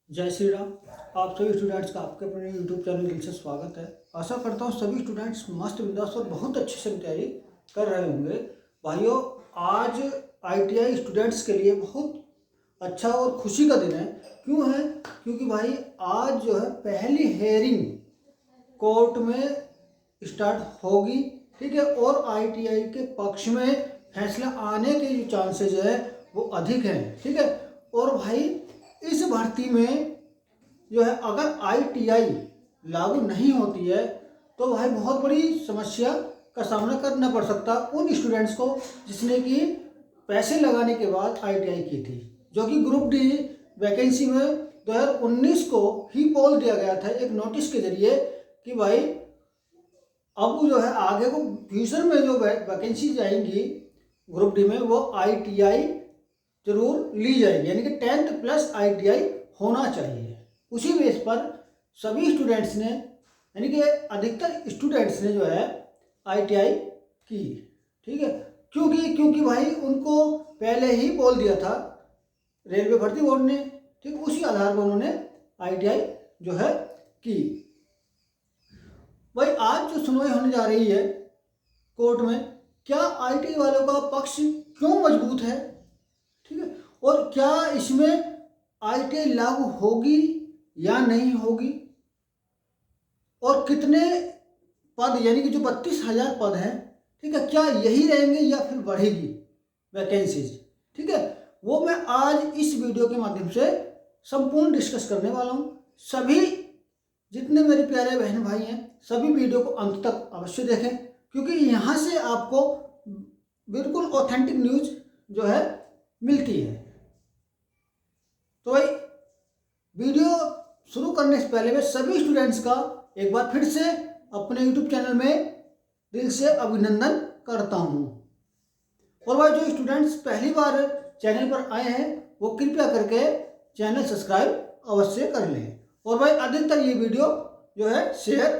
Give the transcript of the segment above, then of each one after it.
जय श्री राम। आप सभी स्टूडेंट्स का आपके अपने यूट्यूब चैनल दिल से स्वागत है। आशा करता हूँ सभी स्टूडेंट्स मस्त बिंदास और बहुत अच्छे से तैयारी कर रहे होंगे। भाइयों, आज आईटीआई स्टूडेंट्स के लिए बहुत अच्छा और खुशी का दिन है। क्यों है? क्योंकि भाई आज जो है पहली हेयरिंग कोर्ट में स्टार्ट होगी, ठीक है। और आईटीआई के पक्ष में फैसला आने के जो चांसेस है वो अधिक हैं, ठीक है। और भाई इस भर्ती में जो है अगर आईटीआई लागू नहीं होती है तो भाई बहुत बड़ी समस्या का सामना करना पड़ सकता उन स्टूडेंट्स को जिसने कि पैसे लगाने के बाद आईटीआई की थी, जो कि ग्रुप डी वैकेंसी में 2019 को ही बोल दिया गया था एक नोटिस के जरिए कि भाई अब जो है आगे को फ्यूचर में जो वैकेंसी जाएंगी ग्रुप डी में वो आईटीआई जरूर ली जाएगी, यानी कि 10th प्लस आईटीआई होना चाहिए। उसी बेस पर सभी स्टूडेंट्स ने, यानी कि अधिकतर स्टूडेंट्स ने जो है आईटीआई की, ठीक है। क्योंकि भाई उनको पहले ही बोल दिया था रेलवे भर्ती बोर्ड ने, ठीक। उसी आधार पर उन्होंने आईटीआई जो है की। भाई आज जो सुनवाई होने जा रही है कोर्ट में, क्या आईटीआई वालों का पक्ष क्यों मजबूत है, ठीक है। और क्या इसमें आईटीआई लागू होगी या नहीं होगी, और कितने पद, यानी कि जो 32,000 पद हैं, ठीक है, क्या यही रहेंगे या फिर बढ़ेगी वैकेंसीज, ठीक है। वो मैं आज इस वीडियो के माध्यम से संपूर्ण डिस्कस करने वाला हूँ। सभी जितने मेरे प्यारे बहन भाई हैं सभी वीडियो को अंत तक अवश्य देखें, क्योंकि यहाँ से आपको बिल्कुल ऑथेंटिक न्यूज जो है मिलती है। तो भाई वीडियो शुरू करने से पहले मैं सभी स्टूडेंट्स का एक बार फिर से अपने यूट्यूब चैनल में दिल से अभिनंदन करता हूँ। और भाई जो स्टूडेंट्स पहली बार चैनल पर आए हैं वो कृपया करके चैनल सब्सक्राइब अवश्य कर लें। और भाई अधिकतर ये वीडियो जो है शेयर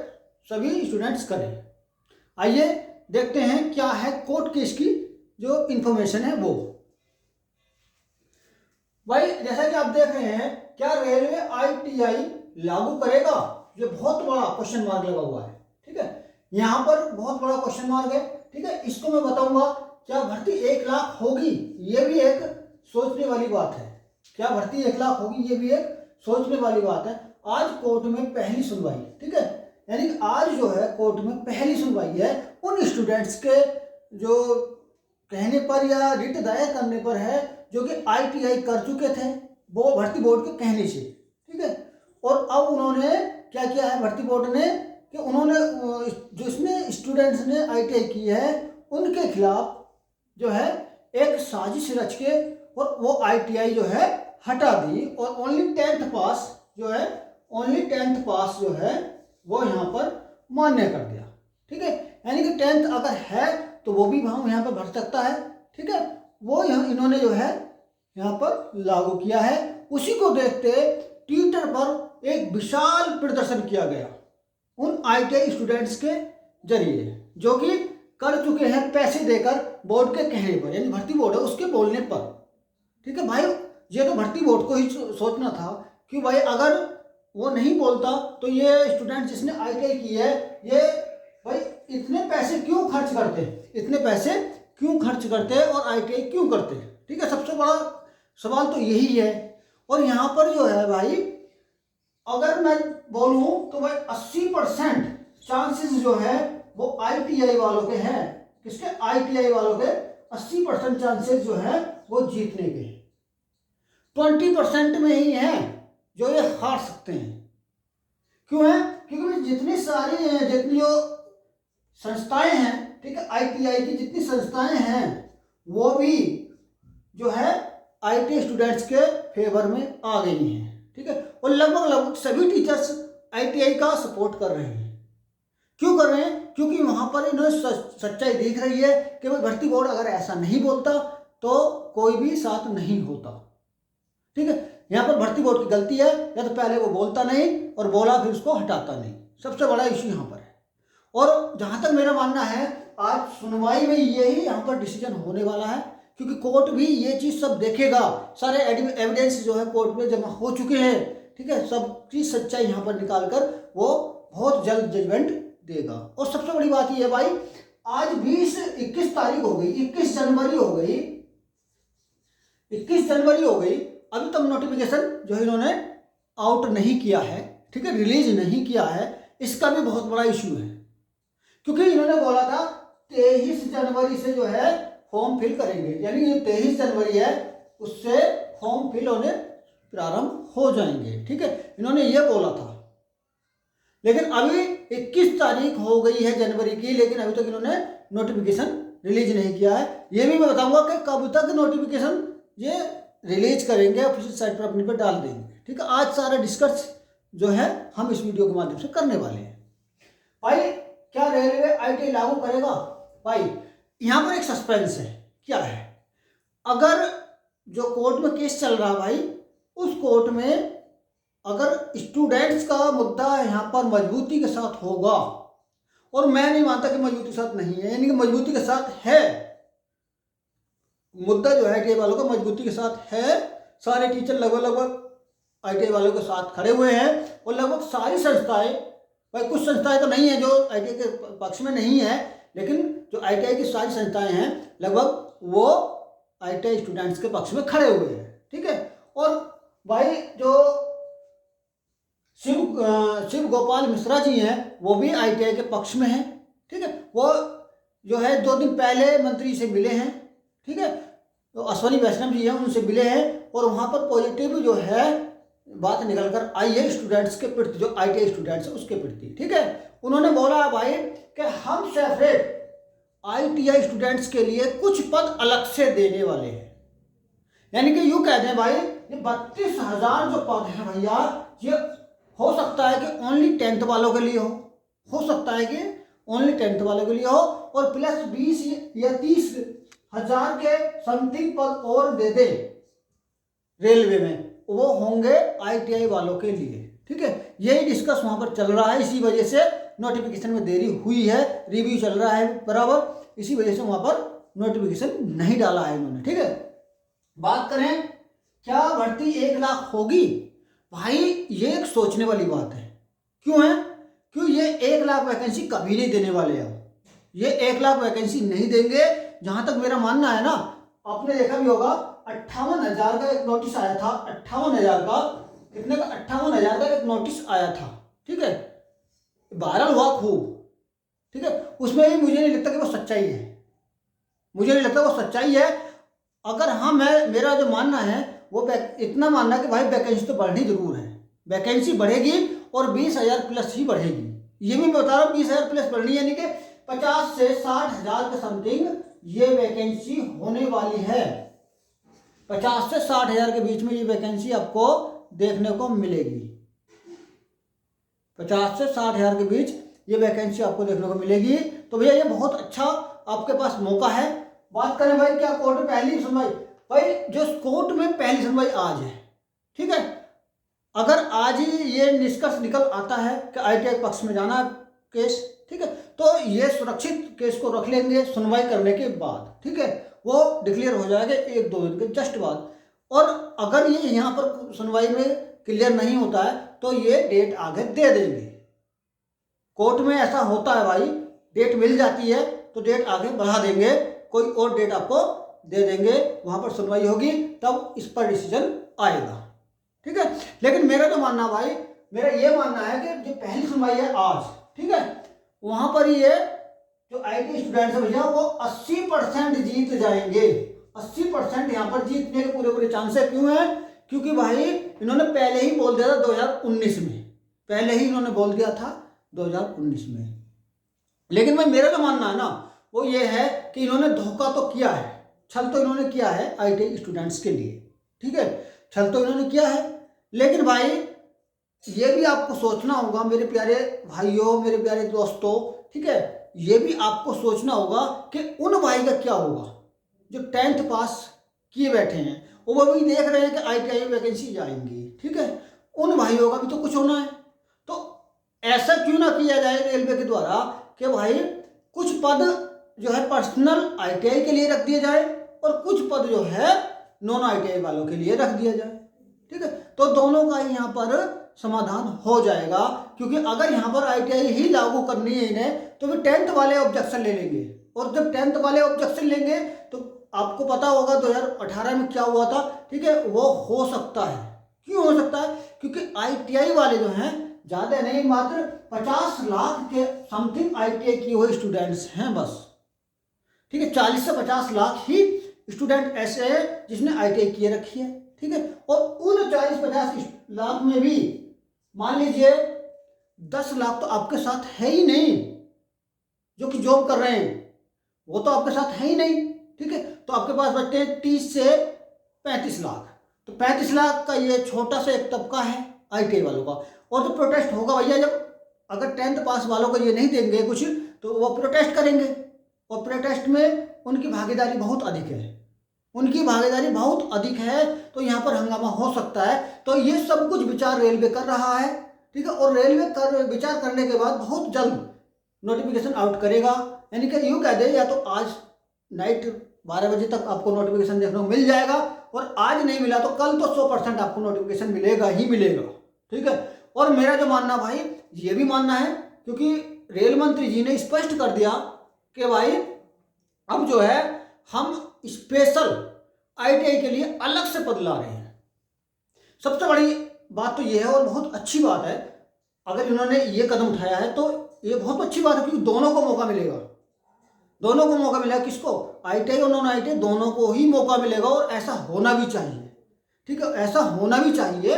सभी स्टूडेंट्स करें। आइए देखते हैं क्या है कोर्ट केस की जो इन्फॉर्मेशन है वो। भाई जैसा कि आप देख रहे हैं, क्या रेलवे आईटीआई लागू करेगा? ये बहुत बड़ा क्वेश्चन मार्क लगा हुआ है, ठीक है। यहाँ पर बहुत बड़ा क्वेश्चन मार्क है, ठीक है। इसको मैं बताऊंगा। क्या भर्ती 1 लाख होगी? ये भी एक सोचने वाली बात है। क्या भर्ती 1 लाख होगी? ये भी एक सोचने वाली बात है। आज कोर्ट में पहली सुनवाई, ठीक है, यानी कि आज जो है कोर्ट में पहली सुनवाई है उन स्टूडेंट्स के जो कहने पर या रिट दायर करने पर है जो कि आईटीआई कर चुके थे वो भर्ती बोर्ड के कहने से, ठीक है। और अब उन्होंने क्या किया है भर्ती बोर्ड ने कि उन्होंने जिसने स्टूडेंट्स ने आईटीआई की है उनके खिलाफ जो है एक साजिश रच के और वो आईटीआई जो है हटा दी और ओनली 10th पास जो है, ओनली 10th पास जो है वो यहाँ पर मान्य कर दिया, ठीक है। यानी कि 10th अगर है तो वो भी वहाँ यहाँ पर भर सकता है, ठीक है। वो यहाँ इन्होंने जो है यहाँ पर लागू किया है। उसी को देखते ट्विटर पर एक विशाल प्रदर्शन किया गया उन आईटीआई स्टूडेंट्स के जरिए जो कि कर चुके हैं पैसे देकर बोर्ड के कहने पर, यानी भर्ती बोर्ड है उसके बोलने पर, ठीक है। भाई ये तो भर्ती बोर्ड को ही सोचना था कि भाई अगर वो नहीं बोलता तो ये स्टूडेंट जिसने आईटीआई की है ये भाई इतने पैसे क्यों खर्च करते, इतने पैसे क्यों खर्च करते और आईटीआई क्यों करते, ठीक है। सबसे बड़ा सवाल तो यही है। और यहाँ पर जो है भाई अगर मैं बोलूँ तो भाई 80% चांसेस जो है वो आईटीआई वालों के हैं। किसके? आईटीआई वालों के 80% चांसेस जो है वो जीतने के, 20% में ही है जो ये हार सकते हैं। क्यों है? क्योंकि जितनी जो संस्थाएं हैं, ठीक है, आईटीआई की जितनी संस्थाएं हैं वो भी जो है आईटीआई स्टूडेंट्स के फेवर में आ गई हैं, ठीक है। और लगभग सभी टीचर्स आईटीआई का सपोर्ट कर रहे हैं। क्यों कर रहे हैं? क्योंकि वहां पर इन्हें सच्चाई दिख रही है कि भाई भर्ती बोर्ड अगर ऐसा नहीं बोलता तो कोई भी साथ नहीं होता, ठीक है। यहाँ पर भर्ती बोर्ड की गलती है, या तो पहले वो बोलता नहीं और बोला फिर उसको हटाता नहीं। सबसे बड़ा इश्यू यहाँ पर है। और जहाँ तक मेरा मानना है आज सुनवाई में यही यहाँ पर डिसीजन होने वाला है, क्योंकि कोर्ट भी ये चीज़ सब देखेगा। सारे एविडेंस जो है कोर्ट में जमा हो चुके हैं, ठीक है, सबकी सच्चाई यहाँ पर निकाल कर वो बहुत जल्द जजमेंट देगा। और सबसे बड़ी बात ये है भाई, आज 21 तारीख हो गई, 21 जनवरी हो गई, 21 जनवरी हो गई, अभी तक नोटिफिकेशन जो इन्होंने आउट नहीं किया है, ठीक है, रिलीज नहीं किया है। इसका भी बहुत बड़ा इशू है, क्योंकि इन्होंने बोला था 23 जनवरी से जो है फॉर्म फिल करेंगे, यानी कि 23 जनवरी है उससे फॉर्म फिल होने प्रारंभ हो जाएंगे, ठीक है, इन्होंने ये बोला था। लेकिन अभी 21 तारीख हो गई है जनवरी की, लेकिन अभी तक इन्होंने नोटिफिकेशन रिलीज नहीं किया है। ये भी मैं बताऊंगा कि कब तक नोटिफिकेशन ये रिलीज करेंगे, ऑफिशियल साइट पर अपने पर डाल देंगे, ठीक है। आज सारा डिस्कस जो है हम इस वीडियो के माध्यम से करने वाले हैं। भाई क्या रेलवे आईटीआई लागू करेगा? भाई यहाँ पर एक सस्पेंस है, क्या है, अगर जो कोर्ट में केस चल रहा है भाई, उस कोर्ट में अगर स्टूडेंट्स का मुद्दा यहाँ पर मजबूती के साथ होगा, और मैं नहीं मानता कि मजबूती के साथ नहीं है, यानी कि मजबूती के साथ है, मुद्दा जो है आईटीआई वालों का मजबूती के साथ है। सारे टीचर लगभग आईटीआई वालों के साथ खड़े हुए हैं, और लगभग सारी संस्थाएं, भाई कुछ संस्थाएं तो नहीं है जो आईटीआई के पक्ष में नहीं है, लेकिन जो आईटीआई की सारी संस्थाएं हैं लगभग वो आईटीआई स्टूडेंट्स के पक्ष में खड़े हुए हैं, ठीक है। और भाई जो शिव गोपाल मिश्रा जी हैं वो भी आईटीआई के पक्ष में हैं, ठीक है। वो जो है 2 दिन पहले मंत्री से मिले हैं, ठीक है, तो अश्वनी वैष्णव जी हैं उनसे मिले हैं, और वहाँ पर पॉजिटिव जो है बात निकल कर आई है स्टूडेंट्स के प्रति, जो आईटीआई स्टूडेंट्स हैं उसके प्रति, ठीक है। उन्होंने बोला है भाई कि हम सेपरेट आईटीआई स्टूडेंट्स के लिए कुछ पद अलग से देने वाले हैं, यानी कि यूँ कहते हैं भाई ये 32,000 जो पद हैं भैया, ये हो सकता है कि ओनली 10th वालों के लिए हो सकता है कि ओनली 10th वालों के लिए हो, और प्लस 20 या 30,000 के समथिंग पद और दे दे रेलवे में, वो होंगे आईटीआई वालों के लिए, ठीक है। यही डिस्कस वहाँ पर चल रहा है, इसी वजह से नोटिफिकेशन में देरी हुई है, रिव्यू चल रहा है बराबर, इसी वजह से वहाँ पर नोटिफिकेशन नहीं डाला है इन्होंने, ठीक है। बात करें क्या भर्ती 1 लाख होगी? भाई ये एक सोचने वाली बात है। क्यों है? क्यों ये 1 लाख वैकेंसी कभी नहीं देने वाले हैं, ये 1 लाख वैकेंसी नहीं देंगे। जहां तक मेरा मानना है ना, आपने देखा भी होगा 58,000 का एक नोटिस आया था, 58,000 का, कितने का, 58,000 का एक नोटिस आया था, ठीक है, वायरल हुआ खूब, ठीक है। उसमें भी मुझे नहीं लगता कि वो सच्चाई है, मुझे नहीं लगता वो सच्चाई है। अगर हाँ, मेरा जो मानना है वो इतना मानना कि भाई वैकेंसी तो बढ़नी जरूर है, वैकेंसी बढ़ेगी और 20,000 प्लस ही बढ़ेगी। ये भी मैं बता रहा हूँ 20,000 प्लस बढ़नी, यानी कि 50 से 60,000 के समथिंग ये वैकेंसी होने वाली है। 50 से 60,000 के बीच में ये वैकेंसी आपको देखने को मिलेगी, 50 से 60,000 के बीच ये वैकेंसी आपको देखने को मिलेगी। तो भैया ये बहुत अच्छा आपके पास मौका है। बात करें भाई क्या कोर्ट में पहली सुनवाई, भाई जो कोर्ट में पहली सुनवाई आज है, ठीक है। अगर आज ही ये निष्कर्ष निकल आता है कि आईटीआई पक्ष में जाना केस, ठीक है, तो ये सुरक्षित केस को रख लेंगे सुनवाई करने के बाद, ठीक है, वो डिक्लेयर हो जाएगा 1-2 दिन के जस्ट बाद। और अगर ये यहाँ पर सुनवाई में क्लियर नहीं होता है तो ये डेट आगे दे देंगे। कोर्ट में ऐसा होता है भाई, डेट मिल जाती है तो डेट आगे बढ़ा देंगे, कोई और डेट आपको दे देंगे, वहां पर सुनवाई होगी, तब इस पर डिसीजन आएगा, ठीक है। लेकिन मेरा तो मानना भाई, मेरा ये मानना है कि जो पहली सुनवाई है आज, ठीक है, वहां पर ये जो आईटी स्टूडेंट्स है भैया वो 80% जीत जाएंगे, 80% यहाँ पर जीतने के पूरे चांस है। क्यों है? क्योंकि भाई इन्होंने पहले ही बोल दिया था 2019 में, पहले ही इन्होंने बोल दिया था 2019 में। लेकिन भाई मेरा जो मानना है ना वो ये है कि इन्होंने धोखा तो किया है, छल तो इन्होंने किया है आईटीआई स्टूडेंट्स के लिए, ठीक है, छल तो इन्होंने किया है। लेकिन भाई ये भी आपको सोचना होगा मेरे प्यारे भाइयों, मेरे प्यारे दोस्तों, ठीक है, ये भी आपको सोचना होगा कि उन भाई का क्या होगा जो 10th पास किए बैठे हैं, वो भी देख रहे हैं कि आईटीआई वैकेंसी आएंगी, ठीक है, उन भाइयों का भी तो कुछ होना है। तो ऐसा क्यों ना किया जाए रेलवे के द्वारा कि भाई कुछ पद जो है पर्सनल आईटीआई के लिए रख दिया जाए और कुछ पद जो है नॉन आईटीआई वालों के लिए रख दिया जाए, ठीक है, तो दोनों का यहाँ पर समाधान हो जाएगा, क्योंकि अगर यहाँ पर ITI ही लागू करनी है इन्हें तो फिर 10th वाले ऑब्जेक्शन ले लेंगे, और जब 10th वाले ऑब्जेक्शन लेंगे तो आपको पता होगा 2018 में क्या हुआ था, ठीक है, वो हो सकता है। क्यों हो सकता है? क्योंकि ITI वाले जो हैं ज़्यादा नहीं, मात्र 50 लाख के समथिंग ITI किए हुए स्टूडेंट्स हैं बस, ठीक है, 40 से 50 लाख ही स्टूडेंट ऐसे हैं जिसने ITI किए रखी है, ठीक है, और उन 40-50 लाख में भी मान लीजिए 10 लाख तो आपके साथ है ही नहीं जो कि जॉब कर रहे हैं, वो तो आपके साथ है ही नहीं, ठीक है, तो आपके पास बचते हैं 30 से 35 लाख। तो 35 लाख का ये छोटा सा एक तबका है ITI वालों का। और जो प्रोटेस्ट होगा भैया, जब अगर 10th पास वालों को ये नहीं देंगे कुछ तो वो प्रोटेस्ट करेंगे, और प्रोटेस्ट में उनकी भागीदारी बहुत अधिक है, उनकी भागीदारी बहुत अधिक है, तो यहाँ पर हंगामा हो सकता है। तो ये सब कुछ विचार रेलवे कर रहा है, ठीक है, और रेलवे विचार करने के बाद बहुत जल्द नोटिफिकेशन आउट करेगा, यानी कि यूँ कह दे या तो आज नाइट 12 बजे तक आपको नोटिफिकेशन देखने को मिल जाएगा, और आज नहीं मिला तो कल तो 100% आपको नोटिफिकेशन मिलेगा ही मिलेगा, ठीक है। और मेरा जो मानना भाई ये भी मानना है, क्योंकि रेल मंत्री जी ने स्पष्ट कर दिया कि भाई अब जो है हम स्पेशल ITI के लिए अलग से पद ला रहे हैं। सबसे बड़ी बात तो ये है, और बहुत अच्छी बात है, अगर इन्होंने ये कदम उठाया है तो ये बहुत अच्छी बात है, क्योंकि दोनों को मौका मिलेगा, दोनों को मौका मिलेगा। किसको? ITI और नॉन ITI दोनों को ही मौका मिलेगा, और ऐसा होना भी चाहिए, ठीक है, ऐसा होना भी चाहिए,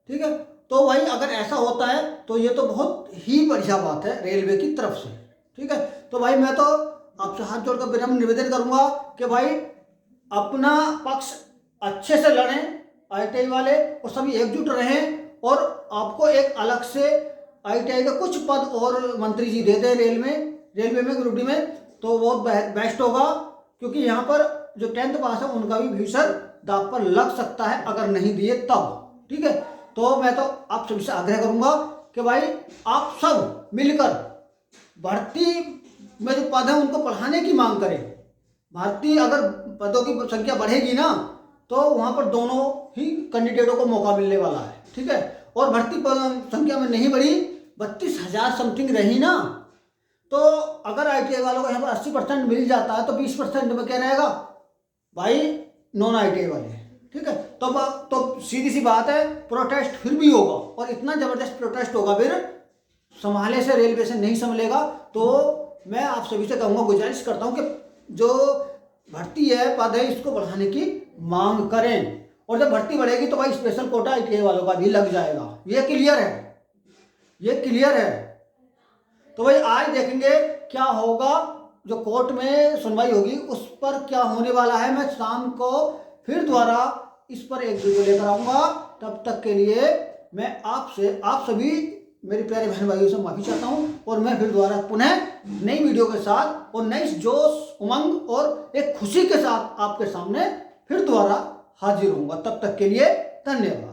ठीक है। तो भाई अगर ऐसा होता है तो ये तो बहुत ही बढ़िया बात है रेलवे की तरफ से, ठीक है। तो भाई मैं तो आपसे हाथ जोड़कर विनम्र निवेदन करूंगा कि भाई अपना पक्ष अच्छे से लड़ें ITI वाले, और सभी एकजुट रहें, और आपको एक अलग से ITI का कुछ पद और मंत्री जी दे दें रेलवे में ग्रुप डी में, तो बहुत बेस्ट होगा, क्योंकि यहाँ पर जो 10th पास है उनका भी फ्यूचर दांव पर लग सकता है अगर नहीं दिए तब, ठीक है। तो मैं तो आप सभी से आग्रह करूंगा कि भाई आप सब मिलकर भर्ती में जो पद है उनको बढ़ाने की मांग करें। भर्ती अगर पदों की संख्या बढ़ेगी ना तो वहाँ पर दोनों ही कैंडिडेटों को मौका मिलने वाला है, ठीक है। और भर्ती संख्या में नहीं बढ़ी, 32,000 समथिंग रही ना, तो अगर ITI वालों को यहाँ पर 80% मिल जाता है तो 20% में क्या रहेगा भाई? नॉन ITI वाले, ठीक है। तो सीधी सी बात है, प्रोटेस्ट फिर भी होगा, और इतना जबरदस्त प्रोटेस्ट होगा फिर संभाले से रेलवे से नहीं संभलेगा। तो मैं आप सभी से कहूँगा, गुजारिश करता हूँ कि जो भर्ती है पद है इसको बढ़ाने की मांग करें, और जब भर्ती बढ़ेगी तो भाई स्पेशल कोटा ITI वालों का भी लग जाएगा, ये क्लियर है, ये क्लियर है। तो भाई आज देखेंगे क्या होगा, जो कोर्ट में सुनवाई होगी उस पर क्या होने वाला है। मैं शाम को फिर दोबारा इस पर एक वीडियो लेकर आऊँगा, तब तक के लिए मैं आप सभी मेरे प्यारे बहन भाइयों से माफ़ी चाहता हूँ, और मैं फिर दोबारा पुनः नई वीडियो के साथ और नई जोश उमंग और एक खुशी के साथ आपके सामने फिर दोबारा हाजिर होऊंगा। तब तक के लिए धन्यवाद।